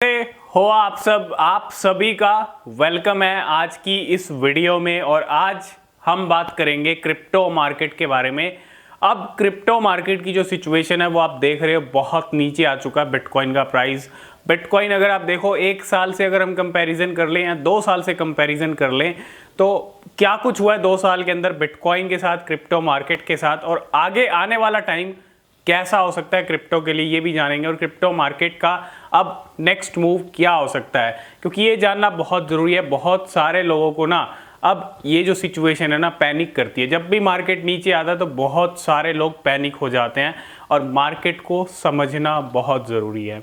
कैसे हो आप सभी का वेलकम है आज की इस वीडियो में। और आज हम बात करेंगे क्रिप्टो मार्केट के बारे में। अब क्रिप्टो मार्केट की जो सिचुएशन है वो आप देख रहे हो, बहुत नीचे आ चुका है बिटकॉइन का प्राइस। बिटकॉइन अगर आप देखो एक साल से अगर हम कंपैरिजन कर लें या 2 साल से कंपैरिजन कर लें तो क्या कुछ हुआ है 2 साल के अंदर बिटकॉइन के साथ, क्रिप्टो मार्केट के साथ, और आगे आने वाला टाइम कैसा हो सकता है क्रिप्टो के लिए ये भी जानेंगे। और क्रिप्टो मार्केट का अब नेक्स्ट मूव क्या हो सकता है, क्योंकि ये जानना बहुत ज़रूरी है। बहुत सारे लोगों को ना अब ये जो सिचुएशन है ना पैनिक करती है। जब भी मार्केट नीचे आता है तो बहुत सारे लोग पैनिक हो जाते हैं और मार्केट को समझना बहुत ज़रूरी है।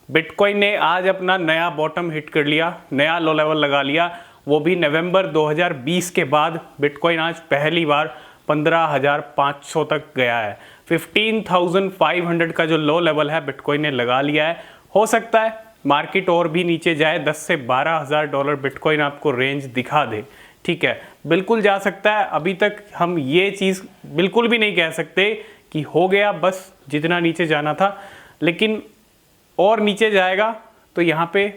बिटकॉइन ने आज अपना नया बॉटम हिट कर लिया, नया लो लेवल लगा लिया, वो भी नवंबर 2020 के बाद। बिटकॉइन आज पहली बार 15,500 तक गया है। 15,500 का जो लो लेवल है बिटकॉइन ने लगा लिया है। हो सकता है मार्केट और भी नीचे जाए, 10 से 12,000 डॉलर बिटकॉइन आपको रेंज दिखा दे, ठीक है, बिल्कुल जा सकता है। अभी तक हम ये चीज़ बिल्कुल भी नहीं कह सकते कि हो गया बस जितना नीचे जाना था, लेकिन और नीचे जाएगा तो यहाँ पे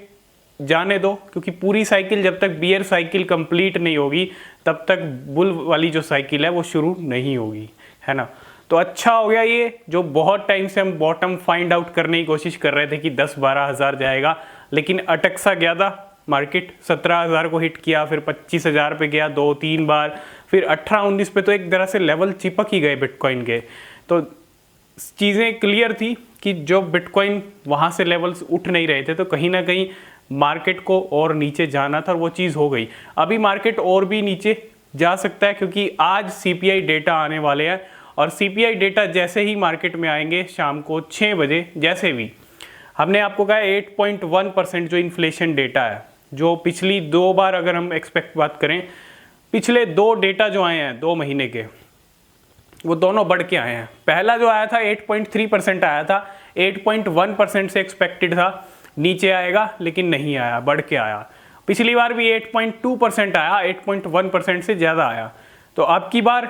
जाने दो, क्योंकि पूरी साइकिल जब तक बियर साइकिल कंप्लीट नहीं होगी तब तक बुल वाली जो साइकिल है वो शुरू नहीं होगी, है ना। तो अच्छा हो गया ये जो बहुत टाइम से हम बॉटम फाइंड आउट करने की कोशिश कर रहे थे कि 10-12 हज़ार जाएगा, लेकिन अटक सा गया था मार्केट। 17,000 को हिट किया, फिर 25,000 पे गया 2-3 बार, फिर 18-19 पे तो एक तरह से लेवल चिपक ही गए बिटकॉइन के। तो चीज़ें क्लियर थी कि जो बिटकॉइन वहाँ से लेवल्स उठ नहीं रहे थे तो कहीं ना कहीं मार्केट को और नीचे जाना था, और वो चीज़ हो गई। अभी मार्केट और भी नीचे जा सकता है क्योंकि आज सीपीआई डेटा आने वाले हैं, और सीपीआई डेटा जैसे ही मार्केट में आएंगे शाम को 6 बजे, जैसे भी हमने आपको कहा 8.1% जो इन्फ्लेशन डेटा है, जो पिछली 2 बार अगर हम एक्सपेक्ट बात करें, पिछले 2 डेटा जो आए हैं 2 महीने के वो दोनों बढ़ के आए हैं। पहला जो आया था 8.3% आया था, 8.1% से एक्सपेक्टेड था नीचे आएगा, लेकिन नहीं आया, बढ़ के आया। पिछली बार भी 8.2% आया, 8.1% से ज़्यादा आया। तो अब की बार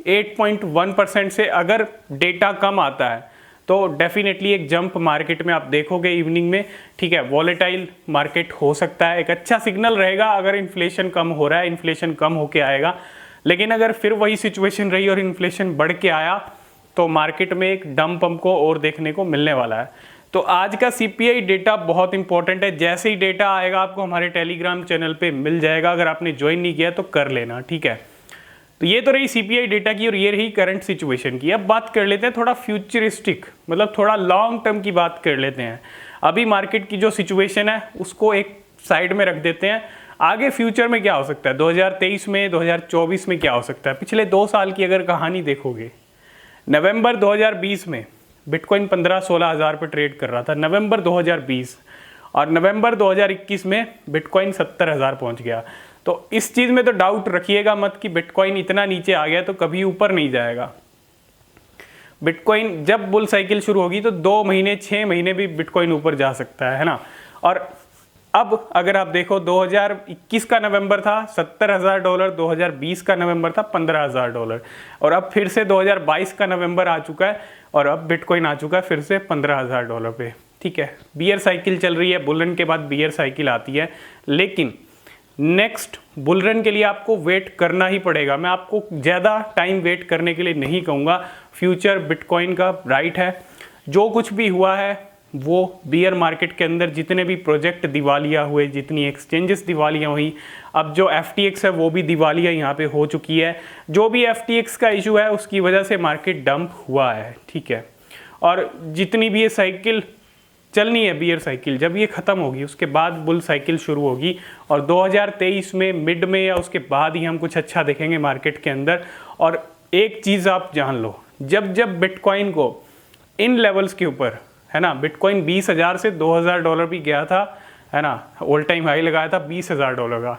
8.1% से अगर डेटा कम आता है तो डेफिनेटली एक जंप मार्केट में आप देखोगे इवनिंग में, ठीक है। वॉलेटाइल मार्केट हो सकता है, एक अच्छा सिग्नल रहेगा अगर इन्फ्लेशन कम हो रहा है, इन्फ्लेशन कम होके आएगा। लेकिन अगर फिर वही सिचुएशन रही और इन्फ्लेशन बढ़ के आया तो मार्केट में एक डंप हमको और देखने को मिलने वाला है। तो आज का सीपीआई डेटा बहुत इंपॉर्टेंट है। जैसे ही डेटा आएगा आपको हमारे टेलीग्राम चैनल पे मिल जाएगा, अगर आपने ज्वाइन नहीं किया तो कर लेना, ठीक है। तो ये तो रही सीपीआई डेटा की और ये रही करंट सिचुएशन की। अब बात कर लेते हैं थोड़ा फ्यूचरिस्टिक, मतलब थोड़ा लॉन्ग टर्म की बात कर लेते हैं। अभी मार्केट की जो सिचुएशन है उसको एक साइड में रख देते हैं। आगे फ्यूचर में क्या हो सकता है, 2023 में, 2024 में क्या हो सकता है। पिछले 2 साल की अगर कहानी देखोगे, नवंबर 2020 में बिटकॉइन 15-16 हज़ार पर ट्रेड कर रहा था, नवंबर 2020, और नवंबर 2021 में बिटकॉइन 70,000 पहुंच गया। तो इस चीज़ में तो डाउट रखिएगा मत कि बिटकॉइन इतना नीचे आ गया तो कभी ऊपर नहीं जाएगा। बिटकॉइन जब बुल साइकिल शुरू होगी तो 2 महीने 6 महीने भी बिटकॉइन ऊपर जा सकता है ना। और अब अगर आप देखो 2021 का नवंबर था 70,000 डॉलर, 2020 का नवंबर था 15,000 डॉलर, और अब फिर से 2022 का नवंबर आ चुका है और अब बिटकॉइन आ चुका है फिर से 15,000 डॉलर पे, ठीक है। बियर साइकिल चल रही है, बुल रन के बाद बियर साइकिल आती है, लेकिन नेक्स्ट बुल रन के लिए आपको वेट करना ही पड़ेगा। मैं आपको ज़्यादा टाइम वेट करने के लिए नहीं कहूँगा। फ्यूचर बिटकॉइन का राइट है। जो कुछ भी हुआ है वो बियर मार्केट के अंदर जितने भी प्रोजेक्ट दिवालिया हुए, जितनी एक्सचेंजेस दिवालिया हुई, अब जो FTX है वो भी दिवालिया यहाँ पे हो चुकी है। जो भी FTX का इशू है उसकी वजह से मार्केट डंप हुआ है, ठीक है। और जितनी भी ये साइकिल चलनी है बियर साइकिल, जब ये ख़त्म होगी उसके बाद बुल साइकिल शुरू होगी, और 2023 में मिड में या उसके बाद ही हम कुछ अच्छा देखेंगे मार्केट के अंदर। और एक चीज़ आप जान लो, जब जब बिटकॉइन को इन लेवल्स के ऊपर, है ना, बिटकॉइन 20,000 से 2,000 डॉलर भी गया था, है ना, ऑल टाइम हाई लगाया था 20,000 डॉलर का,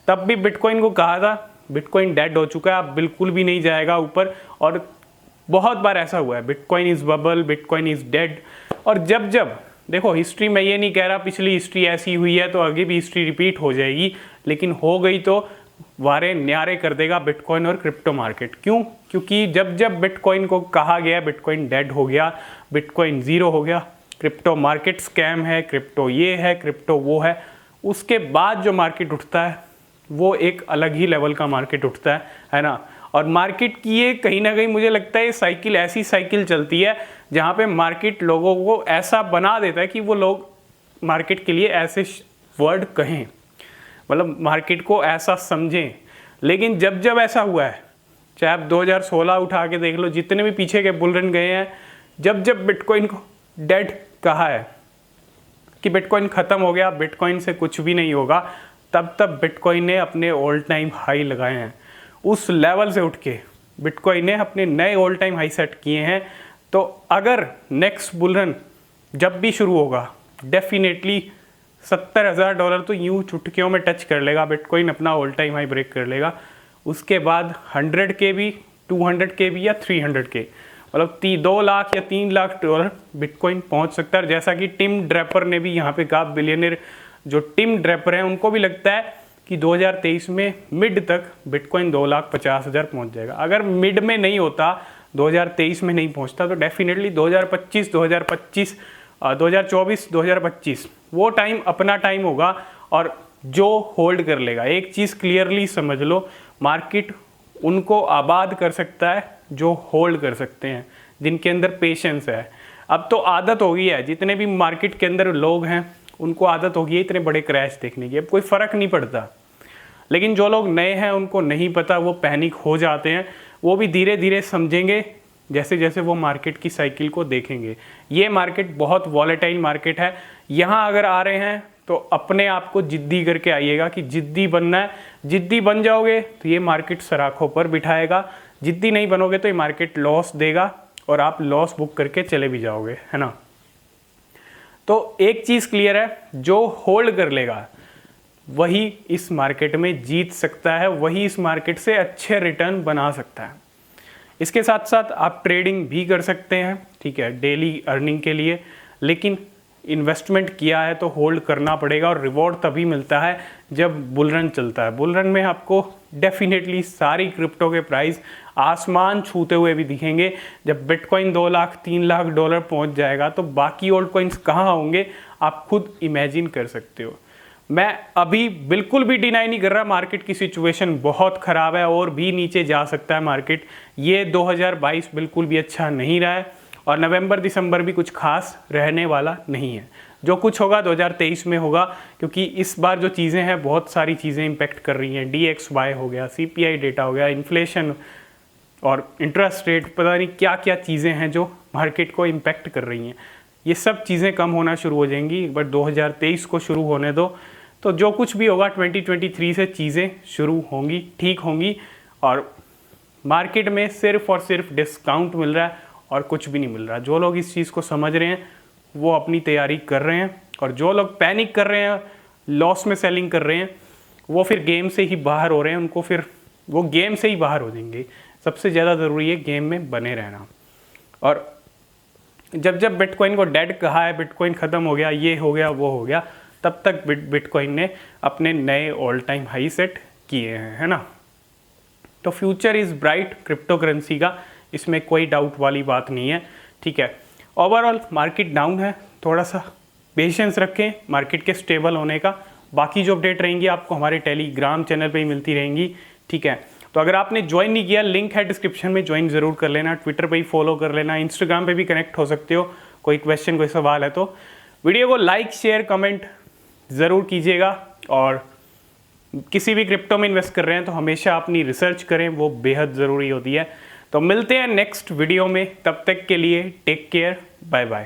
तब भी बिटकॉइन को कहा था बिटकॉइन डेड हो चुका है, अब बिल्कुल भी नहीं जाएगा ऊपर। और बहुत बार ऐसा हुआ है, bitcoin is bubble, bitcoin is dead. और जब जब देखो हिस्ट्री में ये नहीं कह रहा पिछली हिस्ट्री ऐसी हुई है तो आगे भी हिस्ट्री रिपीट हो जाएगी, लेकिन हो गई तो वारे न्यारे कर देगा बिटकॉइन और क्रिप्टो मार्केट। क्यों? क्योंकि जब जब बिटकॉइन को कहा गया बिटकॉइन डेड हो गया, बिटकॉइन ज़ीरो हो गया, क्रिप्टो मार्केट स्कैम है, क्रिप्टो ये है, क्रिप्टो वो है, उसके बाद जो मार्केट उठता है वो एक अलग ही लेवल का मार्केट उठता है ना। और मार्केट की ये कहीं ना कहीं मुझे लगता है ये साइकिल ऐसी साइकिल चलती है जहाँ पे मार्केट लोगों को ऐसा बना देता है कि वो लोग मार्केट के लिए ऐसे वर्ड कहें, मतलब मार्केट को ऐसा समझें। लेकिन जब जब ऐसा हुआ है, चाहे आप 2016 उठा के देख लो, जितने भी पीछे के बुल रन गए हैं, जब जब बिटकॉइन को डेड कहा है कि बिटकॉइन ख़त्म हो गया, बिटकॉइन से कुछ भी नहीं होगा, तब तब बिटकॉइन ने अपने ऑल टाइम हाई लगाए हैं। उस लेवल से उठ के बिटकॉइन ने अपने नए ऑल टाइम हाई सेट किए हैं। तो अगर नेक्स्ट बुल रन जब भी शुरू होगा, डेफिनेटली $70,000 तो यूँ चुटकियों में टच कर लेगा, बिटकॉइन अपना ऑल टाइम हाई ब्रेक कर लेगा। उसके बाद 100K भी, 200K भी या 300K, मतलब 2 लाख या $3 लाख बिटकॉइन पहुंच सकता है। जैसा कि टिम ड्रैपर ने भी यहाँ पे कहा, बिलियनर जो टिम ड्रैपर हैं उनको भी लगता है कि 2023 में मिड तक बिटकॉइन 2,50,000 पहुंच जाएगा। अगर मिड में नहीं होता, 2023 में नहीं पहुंचता, तो डेफिनेटली 2025, 2024, 2025 वो टाइम अपना टाइम होगा और जो होल्ड कर लेगा। एक चीज़ क्लियरली समझ लो, मार्केट उनको आबाद कर सकता है जो होल्ड कर सकते हैं, जिनके अंदर पेशेंस है। अब तो आदत हो गई है, जितने भी मार्केट के अंदर लोग हैं उनको आदत हो गई है इतने बड़े क्रैश देखने की, अब कोई फ़र्क नहीं पड़ता। लेकिन जो लोग नए हैं उनको नहीं पता, वो पैनिक हो जाते हैं। वो भी धीरे धीरे समझेंगे जैसे जैसे वो मार्केट की साइकिल को देखेंगे। ये मार्केट बहुत वॉलेटाइल मार्केट है। यहाँ अगर आ रहे हैं तो अपने आप को जिद्दी करके आइएगा कि जिद्दी बनना है। जिद्दी बन जाओगे तो ये मार्केट सराखों पर बिठाएगा, जिद्दी नहीं बनोगे तो ये मार्केट लॉस देगा और आप लॉस बुक करके चले भी जाओगे, है ना। तो एक चीज़ क्लियर है, जो होल्ड कर लेगा वही इस मार्केट में जीत सकता है, वही इस मार्केट से अच्छे रिटर्न बना सकता है। इसके साथ साथ आप ट्रेडिंग भी कर सकते हैं, ठीक है, डेली अर्निंग के लिए। लेकिन इन्वेस्टमेंट किया है तो होल्ड करना पड़ेगा और रिवॉर्ड तभी मिलता है जब बुल रन चलता है। बुल रन में आपको डेफिनेटली सारी क्रिप्टो के प्राइस आसमान छूते हुए भी दिखेंगे। जब बिटकॉइन 2 लाख $3 लाख पहुंच जाएगा तो बाकी ओल्ड कॉइन्स कहाँ होंगे आप खुद इमेजिन कर सकते हो। मैं अभी बिल्कुल भी डिनाई नहीं कर रहा, मार्केट की सिचुएशन बहुत ख़राब है और भी नीचे जा सकता है मार्केट। ये 2022 बिल्कुल भी अच्छा नहीं रहा है और नवंबर दिसंबर भी कुछ खास रहने वाला नहीं है। जो कुछ होगा 2023 में होगा, क्योंकि इस बार जो चीज़ें हैं बहुत सारी चीज़ें इम्पेक्ट कर रही हैं। DXY हो गया, CPI डेटा हो गया, इन्फ्लेशन और इंटरेस्ट रेट, पता नहीं क्या क्या चीज़ें हैं जो मार्केट को इम्पेक्ट कर रही हैं। ये सब चीज़ें कम होना शुरू हो जाएंगी। एक बार 2023 को शुरू होने दो, तो जो कुछ भी होगा 2023 से चीज़ें शुरू होंगी, ठीक होंगी। और मार्केट में सिर्फ और सिर्फ डिस्काउंट मिल रहा है और कुछ भी नहीं मिल रहा। जो लोग इस चीज़ को समझ रहे हैं वो अपनी तैयारी कर रहे हैं, और जो लोग पैनिक कर रहे हैं, लॉस में सेलिंग कर रहे हैं, वो फिर गेम से ही बाहर हो रहे हैं। उनको फिर वो गेम से ही बाहर हो जाएंगे। सबसे ज़्यादा ज़रूरी है गेम में बने रहना। और जब जब बिटकॉइन को डेड कहा है, बिटकॉइन ख़त्म हो गया, ये हो गया, वो हो गया, तब तक बिटकॉइन ने अपने नए ऑल टाइम हाई सेट किए हैं, है ना। तो future is bright crypto currency का, इसमें कोई डाउट वाली बात नहीं है, ठीक है। ओवरऑल मार्केट डाउन है, थोड़ा सा पेशेंस रखें मार्केट के स्टेबल होने का। बाकी जो अपडेट रहेंगी आपको हमारे टेलीग्राम चैनल पे ही मिलती रहेंगी, ठीक है। तो अगर आपने ज्वाइन नहीं किया, लिंक है डिस्क्रिप्शन में, ज्वाइन ज़रूर कर लेना। ट्विटर पे ही फॉलो कर लेना, इंस्टाग्राम पे भी कनेक्ट हो सकते हो। कोई क्वेश्चन, कोई सवाल है तो वीडियो को लाइक, शेयर, कमेंट ज़रूर कीजिएगा। और किसी भी क्रिप्टो में इन्वेस्ट कर रहे हैं तो हमेशा अपनी रिसर्च करें, वो बेहद ज़रूरी होती है। तो मिलते हैं नेक्स्ट वीडियो में, तब तक के लिए टेक केयर, बाय बाय।